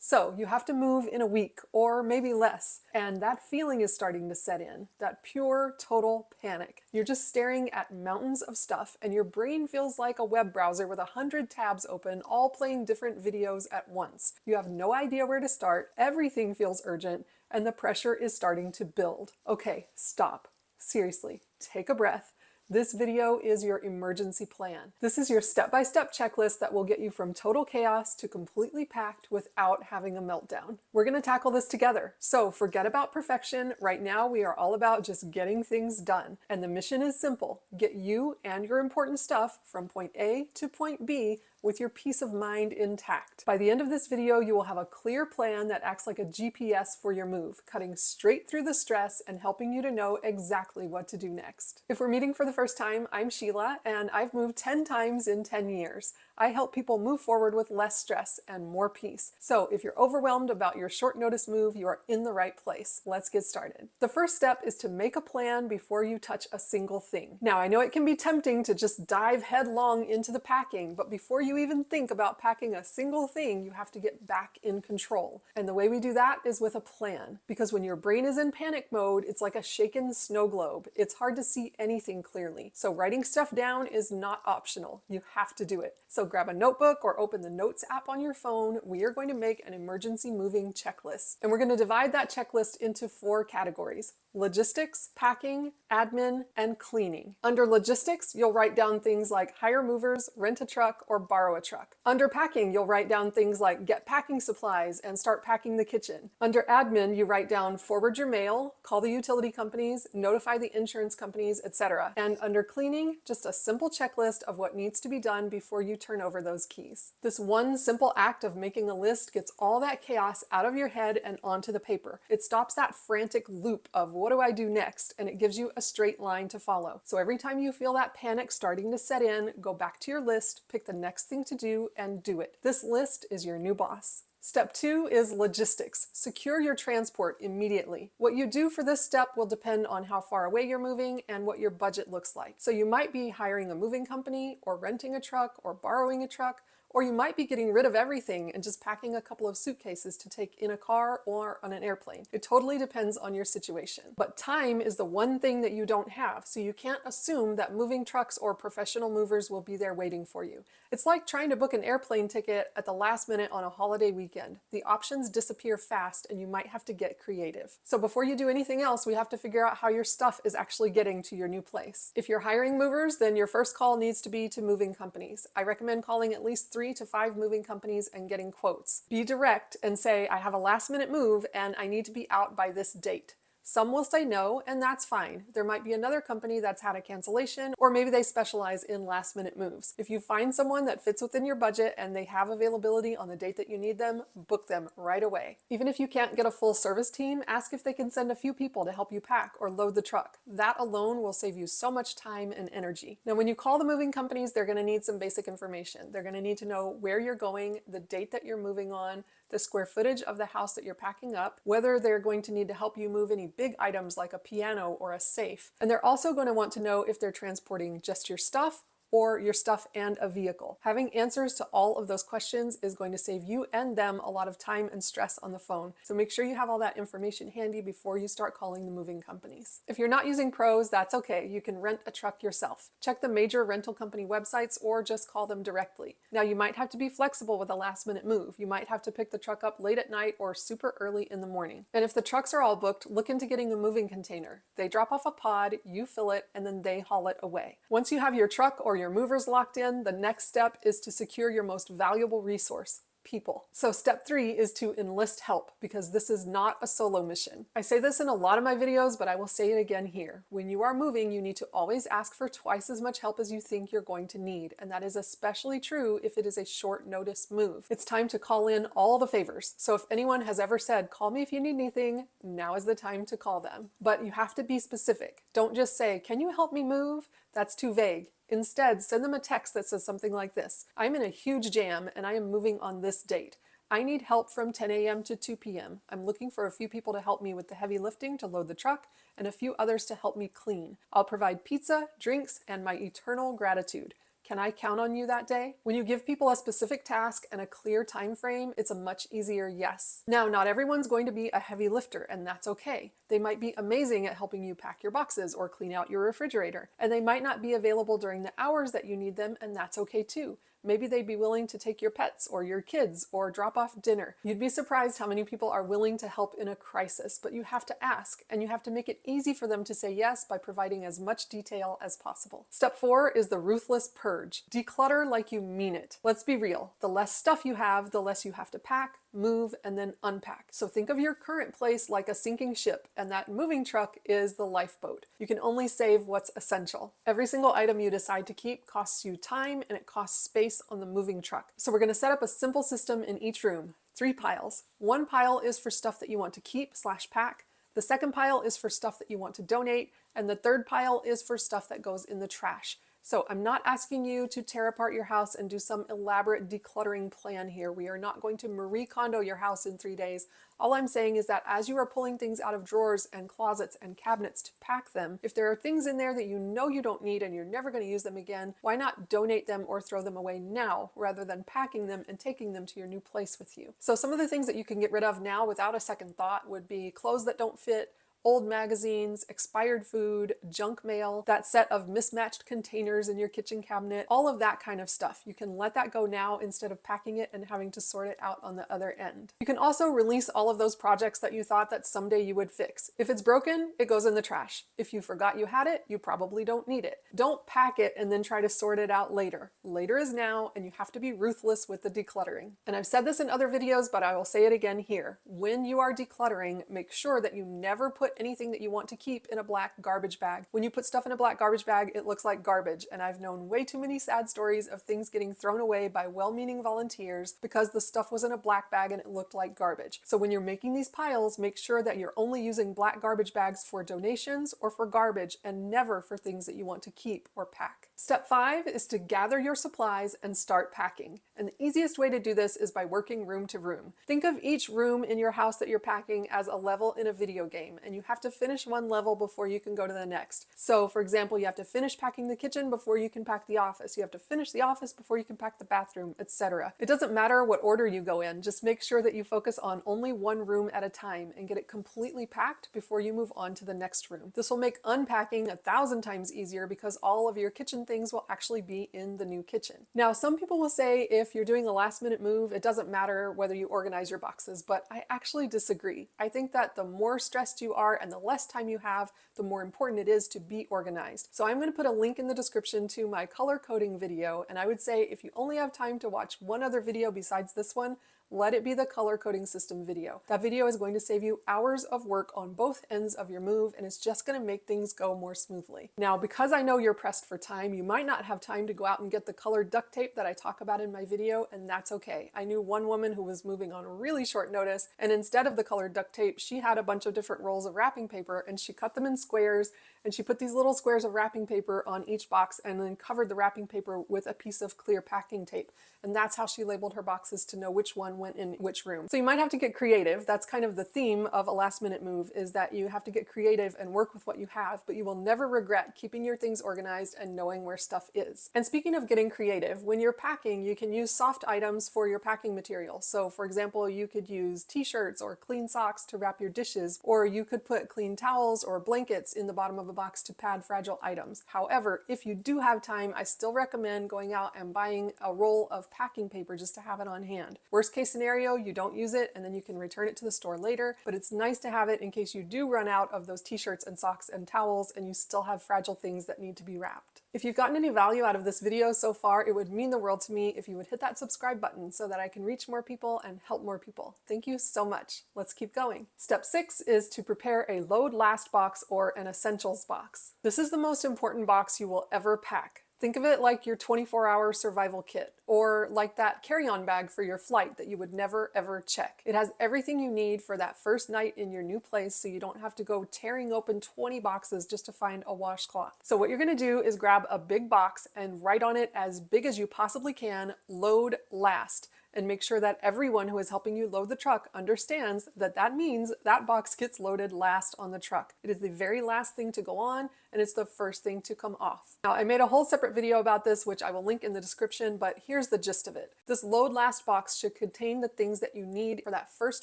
So you have to move in a week or maybe less, and that feeling is starting to set in, that pure, total panic. You're just staring at mountains of stuff and your brain feels like a web browser with 100 tabs open, all playing different videos at once. You have no idea where to start, everything feels urgent, and the pressure is starting to build. Okay, stop. Seriously, take a breath. This video is your emergency plan. This is your step-by-step checklist that will get you from total chaos to completely packed without having a meltdown. We're going to tackle this together. So forget about perfection. Right now, we are all about just getting things done. And the mission is simple. Get you and your important stuff from point A to point B with your peace of mind intact. By the end of this video, you will have a clear plan that acts like a GPS for your move, cutting straight through the stress and helping you to know exactly what to do next. If we're meeting for the first time, I'm Sheila, and I've moved 10 times in 10 years. I help people move forward with less stress and more peace. So if you're overwhelmed about your short notice move, you are in the right place. Let's get started. The first step is to make a plan before you touch a single thing. Now, I know it can be tempting to just dive headlong into the packing, but before you even think about packing a single thing, you have to get back in control. And the way we do that is with a plan. Because when your brain is in panic mode, it's like a shaken snow globe. It's hard to see anything clearly. So writing stuff down is not optional. You have to do it. So grab a notebook or open the Notes app on your phone. We are going to make an emergency moving checklist. And we're going to divide that checklist into 4 categories: logistics, packing, admin, and cleaning. Under logistics, you'll write down things like hire movers, rent a truck, or borrow a truck. Under packing, you'll write down things like get packing supplies and start packing the kitchen. Under admin, you write down forward your mail, call the utility companies, notify the insurance companies, etc. And under cleaning, just a simple checklist of what needs to be done before you turn over those keys. This one simple act of making a list gets all that chaos out of your head and onto the paper. It stops that frantic loop of what do I do next? And it gives you a straight line to follow. So every time you feel that panic starting to set in, go back to your list, pick the next thing to do, and do it. This list is your new boss. Step 2 is logistics. Secure your transport immediately. What you do for this step will depend on how far away you're moving and what your budget looks like. So you might be hiring a moving company or renting a truck or borrowing a truck, or you might be getting rid of everything and just packing a couple of suitcases to take in a car or on an airplane. It totally depends on your situation. But time is the one thing that you don't have, so you can't assume that moving trucks or professional movers will be there waiting for you. It's like trying to book an airplane ticket at the last minute on a holiday weekend. The options disappear fast and you might have to get creative. So before you do anything else, we have to figure out how your stuff is actually getting to your new place. If you're hiring movers, then your first call needs to be to moving companies. I recommend calling at least 3 to 5 moving companies and getting quotes. Be direct and say, I have a last minute move and I need to be out by this date. Some will say no, and that's fine. There might be another company that's had a cancellation, or maybe they specialize in last minute moves. If you find someone that fits within your budget and they have availability on the date that you need them, book them right away. Even if you can't get a full service team, ask if they can send a few people to help you pack or load the truck. That alone will save you so much time and energy. Now, when you call the moving companies, they're going to need some basic information. They're going to need to know where you're going, the date that you're moving on, the square footage of the house that you're packing up, whether they're going to need to help you move any big items like a piano or a safe. And they're also going to want to know if they're transporting just your stuff or your stuff and a vehicle. Having answers to all of those questions is going to save you and them a lot of time and stress on the phone. So make sure you have all that information handy before you start calling the moving companies. If you're not using pros, that's okay. You can rent a truck yourself. Check the major rental company websites or just call them directly. Now, you might have to be flexible with a last minute move. You might have to pick the truck up late at night or super early in the morning. And if the trucks are all booked, look into getting a moving container. They drop off a pod, you fill it, and then they haul it away. Once you have your truck or your movers locked in, the next step is to secure your most valuable resource: people. So step 3 is to enlist help, because this is not a solo mission. I say this in a lot of my videos, but I will say it again here. When you are moving, you need to always ask for twice as much help as you think you're going to need. And that is especially true if it is a short notice move. It's time to call in all the favors. So if anyone has ever said, call me if you need anything, now is the time to call them. But you have to be specific. Don't just say, can you help me move? That's too vague. Instead, send them a text that says something like this: I'm in a huge jam and I am moving on this date. I need help from 10 a.m. to 2 p.m. I'm looking for a few people to help me with the heavy lifting to load the truck and a few others to help me clean. I'll provide pizza, drinks, and my eternal gratitude. Can I count on you that day? When you give people a specific task and a clear time frame, it's a much easier yes. Now, not everyone's going to be a heavy lifter, and that's okay. They might be amazing at helping you pack your boxes or clean out your refrigerator, and they might not be available during the hours that you need them, and that's okay too. Maybe they'd be willing to take your pets or your kids or drop off dinner. You'd be surprised how many people are willing to help in a crisis, but you have to ask, and you have to make it easy for them to say yes by providing as much detail as possible. Step 4 is the Ruthless Purge. Declutter like you mean it. Let's be real. The less stuff you have, the less you have to pack, move, and then unpack. So think of your current place like a sinking ship, and that moving truck is the lifeboat. You can only save what's essential. Every single item you decide to keep costs you time and it costs space on the moving truck. So we're going to set up a simple system in each room. 3 piles. One pile is for stuff that you want to keep/pack. The second pile is for stuff that you want to donate, and the third pile is for stuff that goes in the trash. So I'm not asking you to tear apart your house and do some elaborate decluttering plan here. We are not going to Marie Kondo your house in 3 days. All I'm saying is that as you are pulling things out of drawers and closets and cabinets to pack them, if there are things in there that you know you don't need and you're never going to use them again, why not donate them or throw them away now rather than packing them and taking them to your new place with you? So some of the things that you can get rid of now without a second thought would be clothes that don't fit, old magazines, expired food, junk mail, that set of mismatched containers in your kitchen cabinet, all of that kind of stuff. You can let that go now instead of packing it and having to sort it out on the other end. You can also release all of those projects that you thought that someday you would fix. If it's broken, it goes in the trash. If you forgot you had it, you probably don't need it. Don't pack it and then try to sort it out later. Later is now, and you have to be ruthless with the decluttering. And I've said this in other videos, but I will say it again here. When you are decluttering, make sure that you never put anything that you want to keep in a black garbage bag. When you put stuff in a black garbage bag, it looks like garbage, and I've known way too many sad stories of things getting thrown away by well-meaning volunteers because the stuff was in a black bag and it looked like garbage. So when you're making these piles, make sure that you're only using black garbage bags for donations or for garbage and never for things that you want to keep or pack. Step 5 is to gather your supplies and start packing. And the easiest way to do this is by working room to room. Think of each room in your house that you're packing as a level in a video game, and you have to finish one level before you can go to the next. So for example, you have to finish packing the kitchen before you can pack the office. You have to finish the office before you can pack the bathroom, etc. It doesn't matter what order you go in, just make sure that you focus on only one room at a time and get it completely packed before you move on to the next room. This will make unpacking 1,000 times easier because all of your kitchen things will actually be in the new kitchen. Now, some people will say if you're doing a last minute move, it doesn't matter whether you organize your boxes, but I actually disagree. I think that the more stressed you are and the less time you have, the more important it is to be organized. So I'm going to put a link in the description to my color coding video, and I would say if you only have time to watch one other video besides this one, let it be the color coding system video. That video is going to save you hours of work on both ends of your move, and it's just going to make things go more smoothly. Now, because I know you're pressed for time, you might not have time to go out and get the colored duct tape that I talk about in my video, and that's okay. I knew one woman who was moving on really short notice, and instead of the colored duct tape, she had a bunch of different rolls of wrapping paper, and she cut them in squares, and she put these little squares of wrapping paper on each box and then covered the wrapping paper with a piece of clear packing tape. And that's how she labeled her boxes to know which one went in which room. So you might have to get creative. That's kind of the theme of a last minute move, is that you have to get creative and work with what you have, but you will never regret keeping your things organized and knowing where stuff is. And speaking of getting creative, when you're packing, you can use soft items for your packing material. So for example, you could use t-shirts or clean socks to wrap your dishes, or you could put clean towels or blankets in the bottom of a box to pad fragile items. However, if you do have time, I still recommend going out and buying a roll of packing paper just to have it on hand. Worst case scenario, you don't use it and then you can return it to the store later, but it's nice to have it in case you do run out of those t-shirts and socks and towels and you still have fragile things that need to be wrapped. If you've gotten any value out of this video so far, it would mean the world to me if you would hit that subscribe button so that I can reach more people and help more people. Thank you so much. Let's keep going. Step 6 is to prepare a load last box or an essentials box. This is the most important box you will ever pack. Think of it like your 24-hour survival kit, or like that carry-on bag for your flight that you would never ever check. It has everything you need for that first night in your new place so you don't have to go tearing open 20 boxes just to find a washcloth. So what you're going to do is grab a big box and write on it as big as you possibly can, load last. and make sure that everyone who is helping you load the truck understands that that means that box gets loaded last on the truck. It is the very last thing to go on, and it's the first thing to come off. Now, I made a whole separate video about this, which I will link in the description, but here's the gist of it. This load last box should contain the things that you need for that first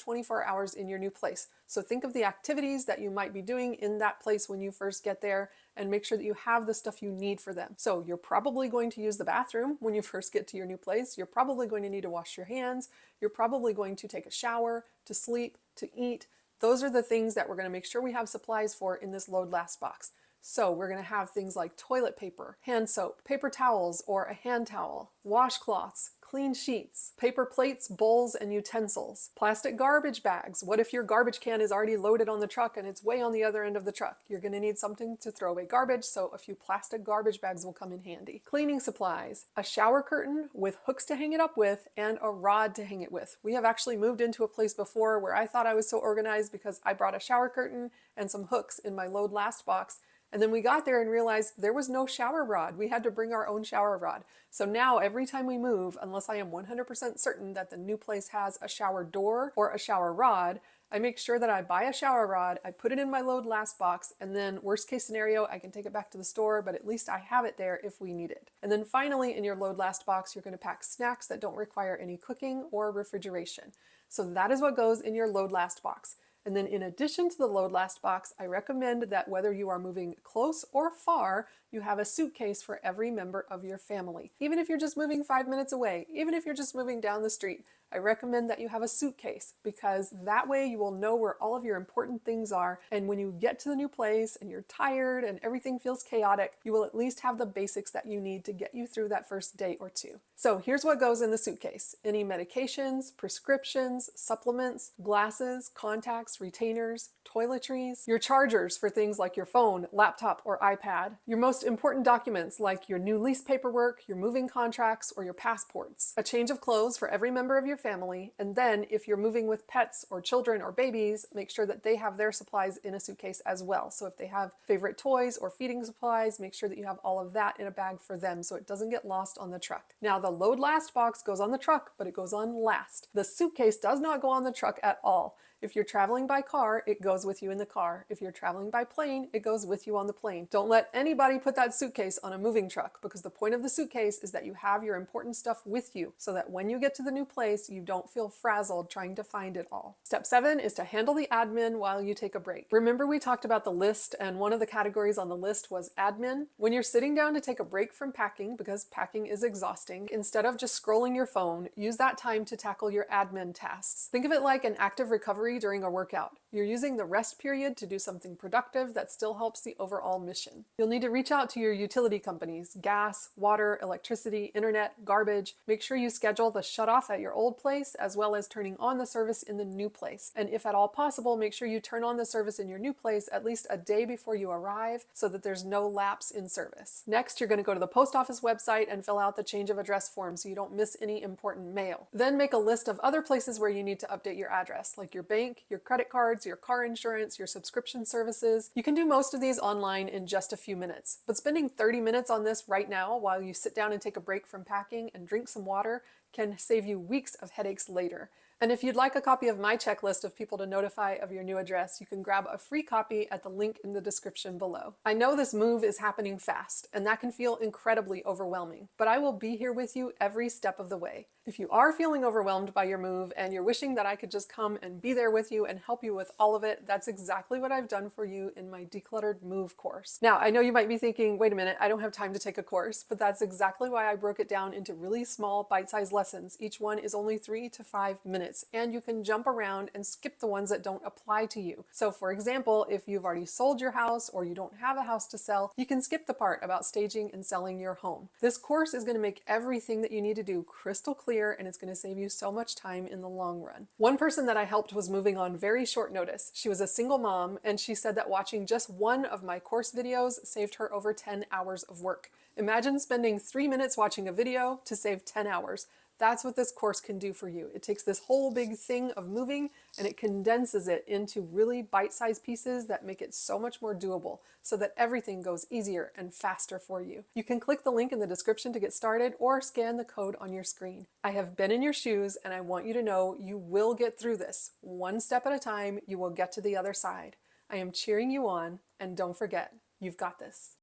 24 hours in your new place. So think of the activities that you might be doing in that place when you first get there, and make sure that you have the stuff you need for them. So you're probably going to use the bathroom when you first get to your new place. You're probably going to need to wash your hands. You're probably going to take a shower, to sleep, to eat. Those are the things that we're going to make sure we have supplies for in this load last box. So we're going to have things like toilet paper, hand soap, paper towels or a hand towel, washcloths, clean sheets, paper plates, bowls, and utensils, plastic garbage bags. What if your garbage can is already loaded on the truck and it's way on the other end of the truck? You're going to need something to throw away garbage, so a few plastic garbage bags will come in handy. Cleaning supplies, a shower curtain with hooks to hang it up with, and a rod to hang it with. We have actually moved into a place before where I thought I was so organized because I brought a shower curtain and some hooks in my load last box. And then we got there and realized there was no shower rod. We had to bring our own shower rod. So now every time we move, unless I am 100% certain that the new place has a shower door or a shower rod, I make sure that I buy a shower rod, I put it in my load last box, and then worst case scenario, I can take it back to the store, but at least I have it there if we need it. And then finally, in your load last box, you're going to pack snacks that don't require any cooking or refrigeration. So that is what goes in your load last box. And then in addition to the load last box, I recommend that whether you are moving close or far, you have a suitcase for every member of your family. Even if you're just moving 5 minutes away, even if you're just moving down the street, I recommend that you have a suitcase, because that way you will know where all of your important things are. And when you get to the new place and you're tired and everything feels chaotic, you will at least have the basics that you need to get you through that first day or two. So here's what goes in the suitcase: any medications, prescriptions, supplements, glasses, contacts, retainers, toiletries, your chargers for things like your phone, laptop, or iPad, your most important documents like your new lease paperwork, your moving contracts, or your passports, a change of clothes for every member of your family, and then if you're moving with pets or children or babies, make sure that they have their supplies in a suitcase as well. So if they have favorite toys or feeding supplies, make sure that you have all of that in a bag for them so it doesn't get lost on the truck. Now, the load last box goes on the truck, but it goes on last. The suitcase does not go on the truck at all. If you're traveling by car, it goes with you in the car. If you're traveling by plane, it goes with you on the plane. Don't let anybody put that suitcase on a moving truck, because the point of the suitcase is that you have your important stuff with you so that when you get to the new place, you don't feel frazzled trying to find it all. Step 7 is to handle the admin while you take a break. Remember, we talked about the list, and one of the categories on the list was admin. When you're sitting down to take a break from packing, because packing is exhausting, instead of just scrolling your phone, use that time to tackle your admin tasks. Think of it like an active recovery during a workout. You're using the rest period to do something productive that still helps the overall mission. You'll need to reach out to your utility companies: gas, water, electricity, internet, garbage. Make sure you schedule the shut-off at your old place as well as turning on the service in the new place. And if at all possible, make sure you turn on the service in your new place at least a day before you arrive so that there's no lapse in service. Next, you're going to go to the post office website and fill out the change of address form so you don't miss any important mail. Then make a list of other places where you need to update your address, like your bank, your credit cards, your car insurance, your subscription services. You can do most of these online in just a few minutes, but spending 30 minutes on this right now while you sit down and take a break from packing and drink some water can save you weeks of headaches later. And if you'd like a copy of my checklist of people to notify of your new address, you can grab a free copy at the link in the description below. I know this move is happening fast, and that can feel incredibly overwhelming, but I will be here with you every step of the way. If you are feeling overwhelmed by your move and you're wishing that I could just come and be there with you and help you with all of it, that's exactly what I've done for you in my Decluttered Move course. Now, I know you might be thinking, wait a minute, I don't have time to take a course, but that's exactly why I broke it down into really small bite-sized lessons. Each one is only 3 to 5 minutes, and you can jump around and skip the ones that don't apply to you. So for example, if you've already sold your house or you don't have a house to sell, you can skip the part about staging and selling your home. This course is going to make everything that you need to do crystal clear, and it's going to save you so much time in the long run. One person that I helped was moving on very short notice. She was a single mom, and she said that watching just one of my course videos saved her over 10 hours of work. Imagine spending 3 minutes watching a video to save 10 hours. That's what this course can do for you. It takes this whole big thing of moving and it condenses it into really bite-sized pieces that make it so much more doable so that everything goes easier and faster for you. You can click the link in the description to get started or scan the code on your screen. I have been in your shoes and I want you to know you will get through this. One step at a time, you will get to the other side. I am cheering you on, and don't forget, you've got this.